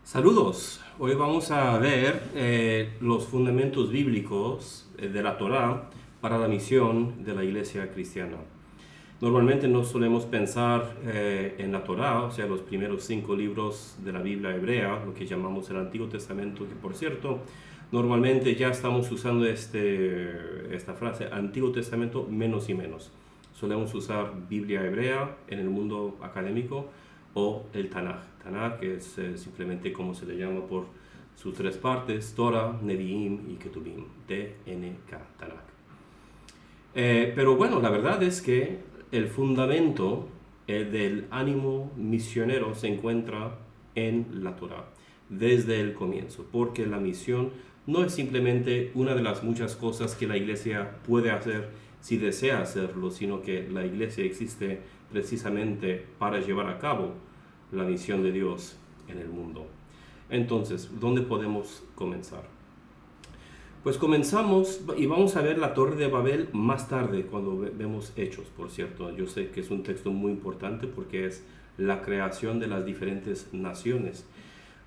Saludos. Hoy vamos a ver los fundamentos bíblicos de la Torá para la misión de la iglesia cristiana. Normalmente no solemos pensar en la Torá, o sea, los primeros 5 libros de la Biblia hebrea, lo que llamamos el Antiguo Testamento, que por cierto, normalmente ya estamos usando esta frase, Antiguo Testamento menos y menos. Solemos usar Biblia hebrea en el mundo académico o el Tanaj. Tanaj, que es simplemente como se le llama por sus 3 partes, Torah, Nevi'im y Ketubim, T-N-K, Tanaj. Pero bueno, la verdad es que el fundamento del ánimo misionero se encuentra en la Torah desde el comienzo, porque la misión no es simplemente una de las muchas cosas que la iglesia puede hacer si desea hacerlo, sino que la iglesia existe precisamente para llevar a cabo la misión de Dios en el mundo. Entonces, ¿dónde podemos comenzar? Pues comenzamos y vamos a ver la Torre de Babel más tarde cuando vemos Hechos, por cierto. Yo sé que es un texto muy importante porque es la creación de las diferentes naciones.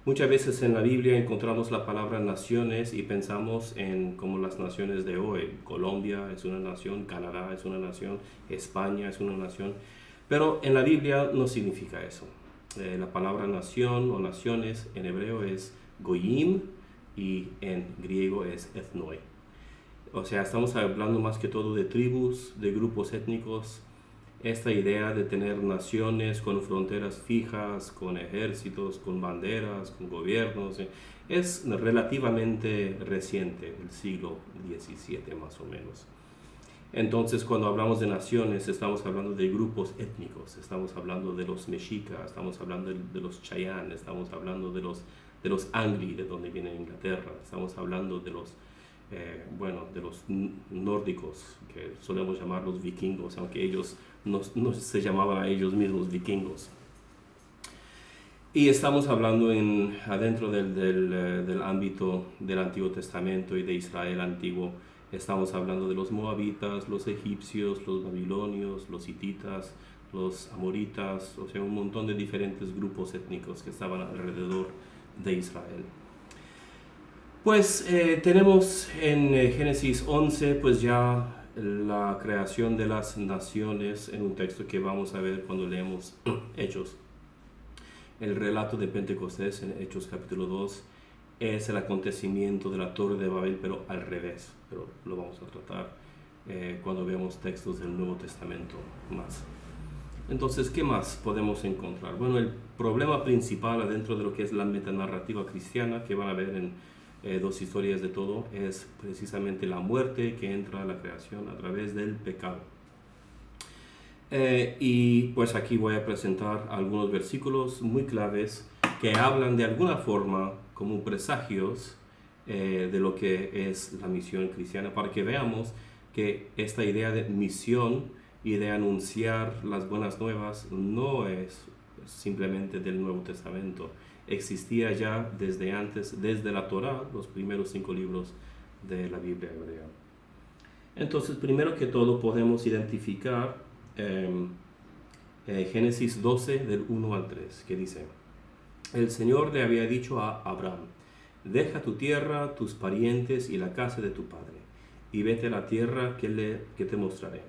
Muchas veces en la Biblia encontramos la palabra naciones y pensamos en como las naciones de hoy. Colombia es una nación, Canadá es una nación, España es una nación. Pero en la Biblia no significa eso. La palabra nación o naciones en hebreo es goyim y en griego es ethnoi. O sea, estamos hablando más que todo de tribus, de grupos étnicos. Esta idea de tener naciones con fronteras fijas, con ejércitos, con banderas, con gobiernos, es relativamente reciente, el siglo XVII más o menos. Entonces, cuando hablamos de naciones, estamos hablando de grupos étnicos, estamos hablando de los mexicas, estamos hablando de los chayán, estamos hablando de los angli, de donde viene Inglaterra, estamos hablando de los nórdicos, que solemos llamar los vikingos, aunque ellos no se llamaban a ellos mismos vikingos. Y estamos hablando adentro del ámbito del Antiguo Testamento y de Israel antiguo. Estamos hablando de los moabitas, los egipcios, los babilonios, los hititas, los amoritas, o sea, un montón de diferentes grupos étnicos que estaban alrededor de Israel. Pues tenemos en Génesis 11 pues ya la creación de las naciones en un texto que vamos a ver cuando leemos Hechos. El relato de Pentecostés en Hechos capítulo 2 es el acontecimiento de la Torre de Babel, pero al revés. Pero lo vamos a tratar cuando veamos textos del Nuevo Testamento más. Entonces, ¿qué más podemos encontrar? Bueno, el problema principal adentro de lo que es la metanarrativa cristiana, que van a ver en 2 historias de todo, es precisamente la muerte que entra a la creación a través del pecado. Y pues aquí voy a presentar algunos versículos muy claves que hablan de alguna forma como presagios de lo que es la misión cristiana, para que veamos que esta idea de misión y de anunciar las buenas nuevas no es simplemente del Nuevo Testamento. Existía ya desde antes, desde la Torá, los primeros 5 libros de la Biblia hebrea. Entonces, primero que todo podemos identificar Génesis 12 del 1 al 3, que dice: el Señor le había dicho a Abraham: deja tu tierra, tus parientes y la casa de tu padre, y vete a la tierra que te mostraré.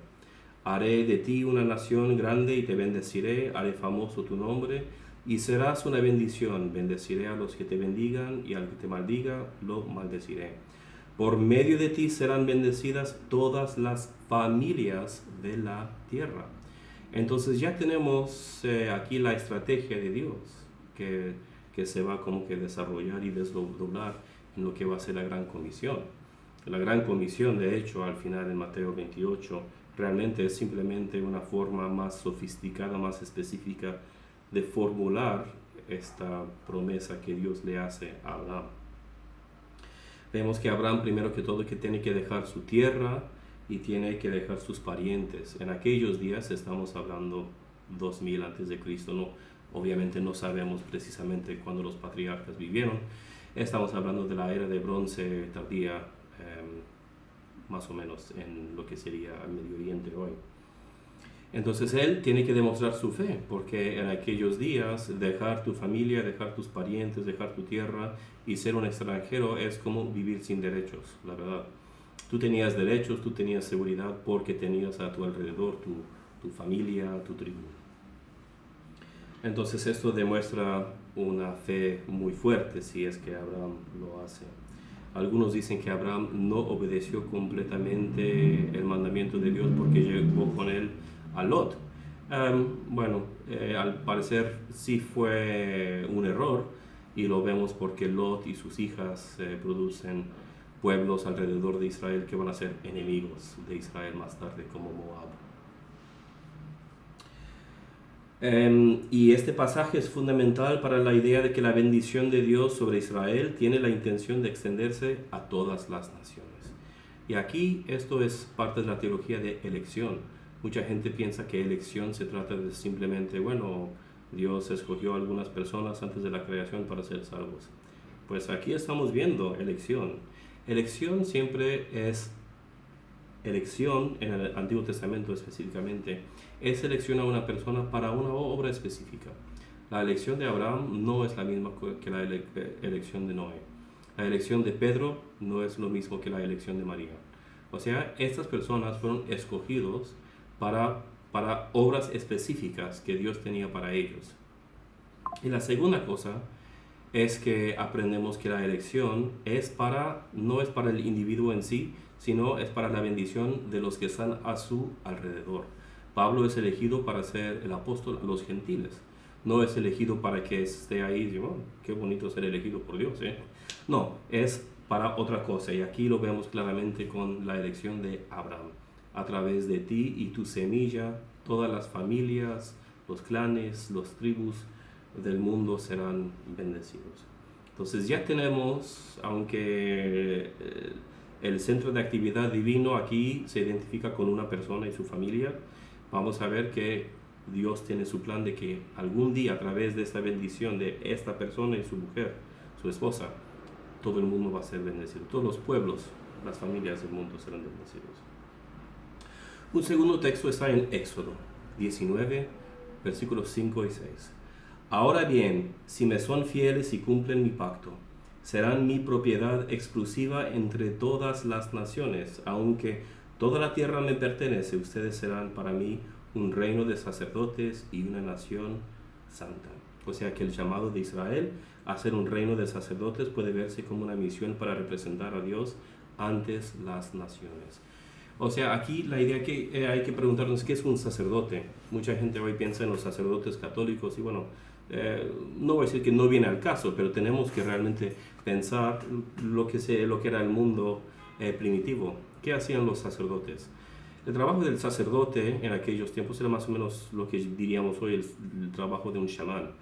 Haré de ti una nación grande y te bendeciré, haré famoso tu nombre y serás una bendición. Bendeciré a los que te bendigan y al que te maldiga lo maldeciré. Por medio de ti serán bendecidas todas las familias de la tierra. Entonces ya tenemos aquí la estrategia de Dios que se va como que desarrollar y desdoblar en lo que va a ser la Gran Comisión. La Gran Comisión, de hecho, al final en Mateo 28, realmente es simplemente una forma más sofisticada, más específica de formular esta promesa que Dios le hace a Abraham. Vemos que Abraham, primero que todo, que tiene que dejar su tierra y tiene que dejar sus parientes. En aquellos días, estamos hablando 2000 antes de Cristo, no, obviamente no sabemos precisamente cuándo los patriarcas vivieron. Estamos hablando de la era de bronce tardía, más o menos en lo que sería el Medio Oriente hoy. Entonces él tiene que demostrar su fe, porque en aquellos días dejar tu familia, dejar tus parientes, dejar tu tierra y ser un extranjero es como vivir sin derechos, la verdad. Tú tenías derechos, tú tenías seguridad porque tenías a tu alrededor tu familia, tu tribu. Entonces esto demuestra una fe muy fuerte si es que Abraham lo hace. Algunos dicen que Abraham no obedeció completamente el mandamiento de Dios porque llevó con él a Lot. Al parecer sí fue un error y lo vemos porque Lot y sus hijas producen pueblos alrededor de Israel que van a ser enemigos de Israel más tarde, como Moab. Y este pasaje es fundamental para la idea de que la bendición de Dios sobre Israel tiene la intención de extenderse a todas las naciones. Y aquí esto es parte de la teología de elección. Mucha gente piensa que elección se trata de simplemente, bueno, Dios escogió a algunas personas antes de la creación para ser salvos. Pues aquí estamos viendo elección. Elección siempre es elección, en el Antiguo Testamento específicamente, es elección a una persona para una obra específica. La elección de Abraham no es la misma que la elección de Noé. La elección de Pedro no es lo mismo que la elección de María. O sea, estas personas fueron escogidos para obras específicas que Dios tenía para ellos. Y la segunda cosa es que aprendemos que la elección no es para el individuo en sí, sino es para la bendición de los que están a su alrededor. Pablo es elegido para ser el apóstol a los gentiles. No es elegido para que esté ahí y diga, oh, qué bonito ser elegido por Dios. No, es para otra cosa. Y aquí lo vemos claramente con la elección de Abraham. A través de ti y tu semilla, todas las familias, los clanes, las tribus del mundo serán bendecidos. Entonces ya tenemos, aunque el centro de actividad divino aquí se identifica con una persona y su familia, vamos a ver que Dios tiene su plan de que algún día a través de esta bendición de esta persona y su mujer, su esposa, todo el mundo va a ser bendecido. Todos los pueblos, las familias del mundo serán bendecidos. Un segundo texto está en Éxodo 19, versículos 5 y 6. Ahora bien, si me son fieles y cumplen mi pacto, serán mi propiedad exclusiva entre todas las naciones. Aunque toda la tierra me pertenece, ustedes serán para mí un reino de sacerdotes y una nación santa. O sea que el llamado de Israel a ser un reino de sacerdotes puede verse como una misión para representar a Dios ante las naciones. O sea, aquí la idea que hay que preguntarnos qué es un sacerdote. Mucha gente hoy piensa en los sacerdotes católicos y bueno, no voy a decir que no viene al caso, pero tenemos que realmente pensar lo que era el mundo primitivo. ¿Qué hacían los sacerdotes? El trabajo del sacerdote en aquellos tiempos era más o menos lo que diríamos hoy el trabajo de un chamán.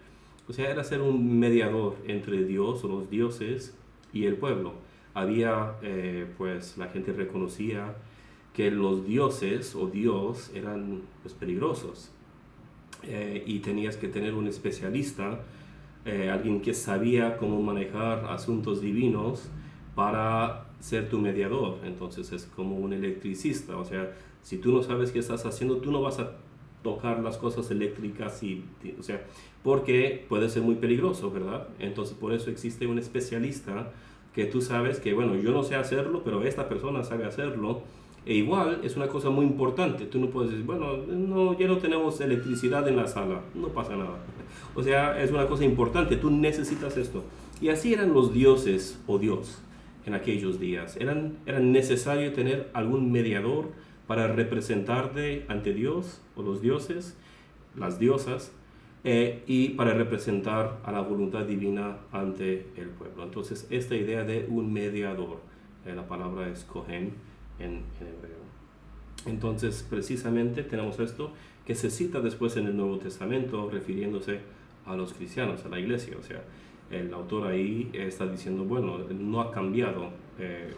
O sea, era ser un mediador entre Dios o los dioses y el pueblo. Había, pues la gente reconocía que los dioses o Dios eran pues, peligrosos. Y tenías que tener un especialista, alguien que sabía cómo manejar asuntos divinos para ser tu mediador. Entonces es como un electricista, o sea, si tú no sabes qué estás haciendo, tú no vas a tocar las cosas eléctricas, o sea, porque puede ser muy peligroso, ¿verdad? Entonces por eso existe un especialista que tú sabes que, bueno, yo no sé hacerlo, pero esta persona sabe hacerlo. E igual es una cosa muy importante. Tú no puedes decir, bueno, no, ya no tenemos electricidad en la sala, no pasa nada. O sea, es una cosa importante, tú necesitas esto. Y así eran los dioses o Dios en aquellos días. Era necesario tener algún mediador para representarte ante Dios o los dioses, las diosas, y para representar a la voluntad divina ante el pueblo. Entonces, esta idea de un mediador, la palabra es kohen, en hebreo. Entonces, precisamente tenemos esto que se cita después en el Nuevo Testamento refiriéndose a los cristianos, a la iglesia. O sea, el autor ahí está diciendo, bueno, no ha cambiado.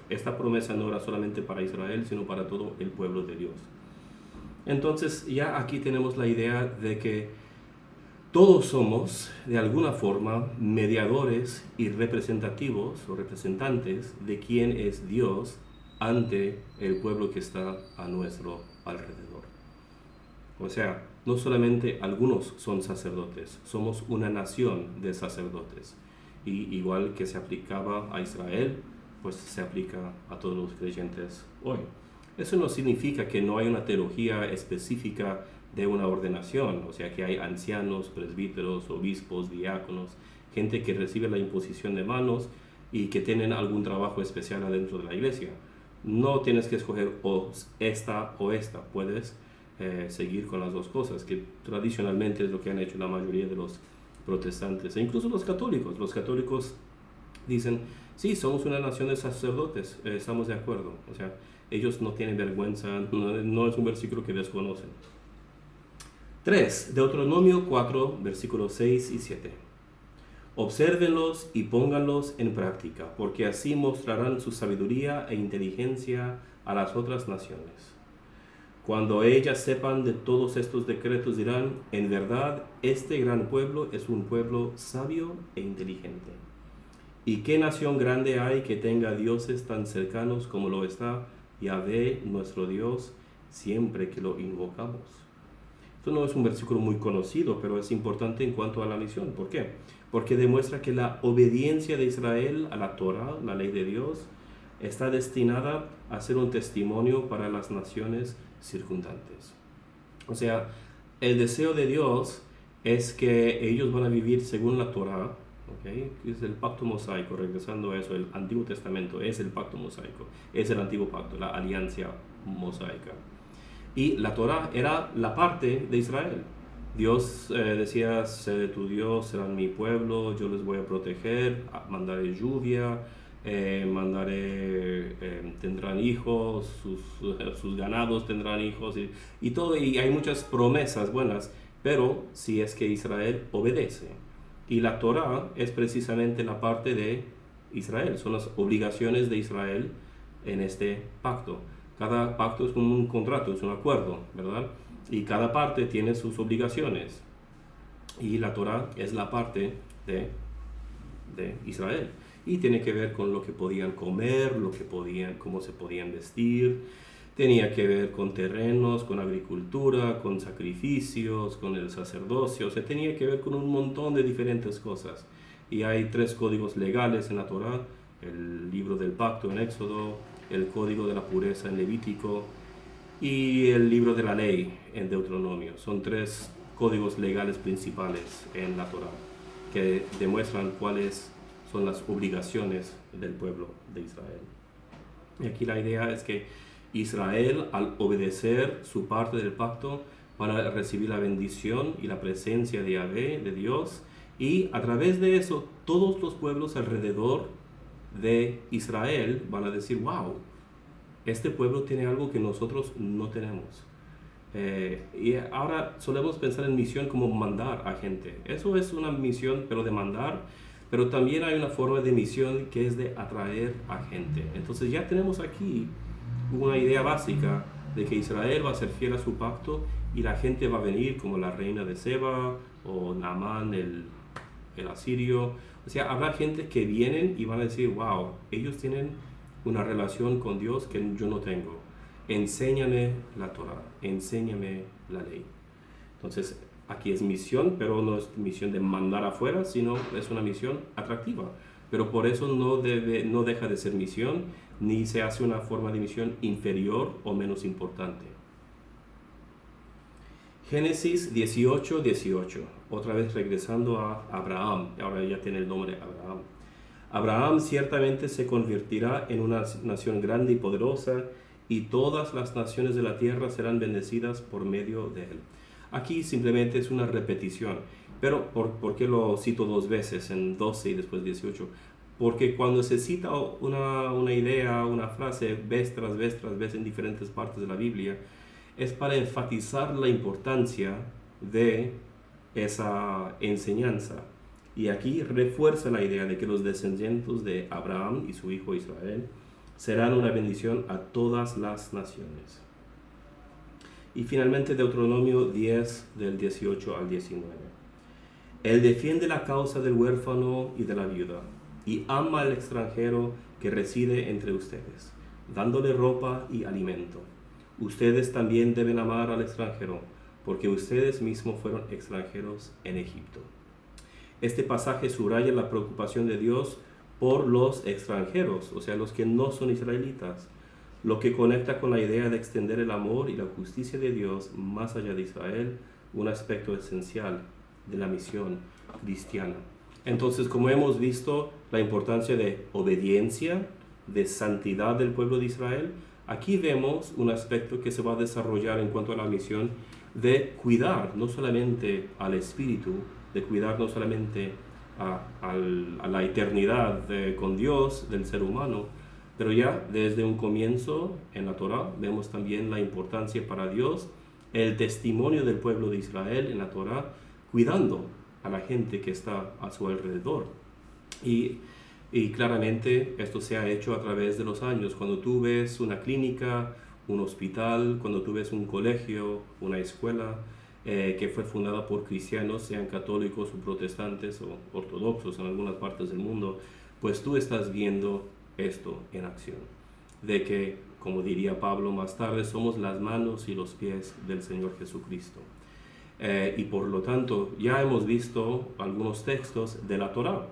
Esta promesa no era solamente para Israel, sino para todo el pueblo de Dios. Entonces, ya aquí tenemos la idea de que todos somos, de alguna forma, mediadores y representativos o representantes de quién es Dios ante el pueblo que está a nuestro alrededor. O sea, no solamente algunos son sacerdotes, somos una nación de sacerdotes. Y igual que se aplicaba a Israel, pues se aplica a todos los creyentes hoy. Eso no significa que no hay una teología específica de una ordenación, o sea que hay ancianos, presbíteros, obispos, diáconos, gente que recibe la imposición de manos y que tienen algún trabajo especial adentro de la iglesia. No tienes que escoger esta o esta, puedes seguir con las dos cosas, que tradicionalmente es lo que han hecho la mayoría de los protestantes e incluso los católicos. Los católicos dicen, sí, somos una nación de sacerdotes, estamos de acuerdo. O sea, ellos no tienen vergüenza, no es un versículo que desconocen. 3. Deuteronomio 4, versículos 6 y 7. Obsérvenlos y pónganlos en práctica, porque así mostrarán su sabiduría e inteligencia a las otras naciones. Cuando ellas sepan de todos estos decretos dirán, en verdad, este gran pueblo es un pueblo sabio e inteligente. ¿Y qué nación grande hay que tenga dioses tan cercanos como lo está Yahvé, nuestro Dios, siempre que lo invocamos? Esto no es un versículo muy conocido, pero es importante en cuanto a la misión. ¿Por qué? Porque demuestra que la obediencia de Israel a la Torah, la ley de Dios, está destinada a ser un testimonio para las naciones circundantes. O sea, el deseo de Dios es que ellos van a vivir según la Torah, ¿okay? Es el pacto mosaico, regresando a eso, el Antiguo Testamento es el pacto mosaico, es el antiguo pacto, la alianza mosaica. Y la Torah era la parte de Israel. Dios decía, sé de tu Dios, serán mi pueblo, yo les voy a proteger, mandaré lluvia, tendrán hijos, sus ganados tendrán hijos y todo, y hay muchas promesas buenas, pero si es que Israel obedece. Y la Torah es precisamente la parte de Israel, son las obligaciones de Israel en este pacto. Cada pacto es como un contrato, es un acuerdo, ¿verdad? Y cada parte tiene sus obligaciones. Y la Torah es la parte de Israel. Y tiene que ver con lo que podían comer, cómo se podían vestir. Tenía que ver con terrenos, con agricultura, con sacrificios, con el sacerdocio. O sea, tenía que ver con un montón de diferentes cosas. Y hay 3 códigos legales en la Torah: el libro del pacto en Éxodo, el código de la pureza en Levítico y el libro de la ley en Deuteronomio. Son 3 códigos legales principales en la Torah que demuestran cuáles son las obligaciones del pueblo de Israel. Y aquí la idea es que Israel, al obedecer su parte del pacto, van a recibir la bendición y la presencia de Yahvé, de Dios, y a través de eso todos los pueblos alrededor de Israel van a decir, wow, este pueblo tiene algo que nosotros no tenemos. Y ahora solemos pensar en misión como mandar a gente. Eso es una misión, pero de mandar, pero también hay una forma de misión que es de atraer a gente. Entonces ya tenemos aquí una idea básica de que Israel va a ser fiel a su pacto y la gente va a venir como la reina de Seba o Naamán el asirio. O sea, habrá gente que vienen y van a decir, wow, ellos tienen una relación con Dios que yo no tengo. Enséñame la Torah, enséñame la ley. Entonces, aquí es misión, pero no es misión de mandar afuera, sino es una misión atractiva. Pero por eso no deja de ser misión, ni se hace una forma de misión inferior o menos importante. Génesis 18:18, otra vez regresando a Abraham, ahora ya tiene el nombre Abraham. Abraham ciertamente se convertirá en una nación grande y poderosa, y todas las naciones de la tierra serán bendecidas por medio de él. Aquí simplemente es una repetición, pero ¿por qué lo cito 2 veces, en 12 y después 18? Porque cuando se cita una idea, una frase, vez tras vez en diferentes partes de la Biblia, es para enfatizar la importancia de esa enseñanza. Y aquí refuerza la idea de que los descendientes de Abraham y su hijo Israel serán una bendición a todas las naciones. Y finalmente Deuteronomio 10, del 18 al 19. Él defiende la causa del huérfano y de la viuda, y ama al extranjero que reside entre ustedes, dándole ropa y alimento. Ustedes también deben amar al extranjero, porque ustedes mismos fueron extranjeros en Egipto. Este pasaje subraya la preocupación de Dios por los extranjeros, o sea, los que no son israelitas, lo que conecta con la idea de extender el amor y la justicia de Dios más allá de Israel, un aspecto esencial de la misión cristiana. Entonces, como hemos visto la importancia de obediencia, de santidad del pueblo de Israel, aquí vemos un aspecto que se va a desarrollar en cuanto a la misión de cuidar no solamente al espíritu, de cuidar no solamente a la eternidad con Dios del ser humano, pero ya desde un comienzo en la Torá vemos también la importancia para Dios, el testimonio del pueblo de Israel en la Torá, cuidando a la gente que está a su alrededor. Y claramente esto se ha hecho a través de los años. Cuando tú ves una clínica, un hospital, cuando tú ves un colegio, una escuela que fue fundada por cristianos, sean católicos o protestantes o ortodoxos en algunas partes del mundo, pues tú estás viendo esto en acción. De que, como diría Pablo más tarde, somos las manos y los pies del Señor Jesucristo. Y por lo tanto ya hemos visto algunos textos de la Torá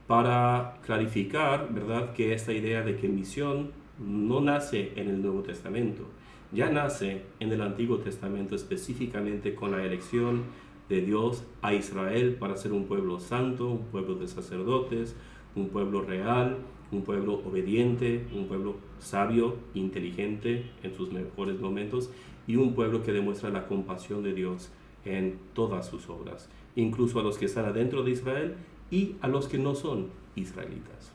para clarificar, ¿verdad?, que esta idea de que misión no nace en el Nuevo Testamento, ya nace en el Antiguo Testamento, específicamente con la elección de Dios a Israel para ser un pueblo santo, un pueblo de sacerdotes, un pueblo real, un pueblo obediente, un pueblo sabio, inteligente en sus mejores momentos, y un pueblo que demuestra la compasión de Dios en todas sus obras, incluso a los que están adentro de Israel y a los que no son israelitas.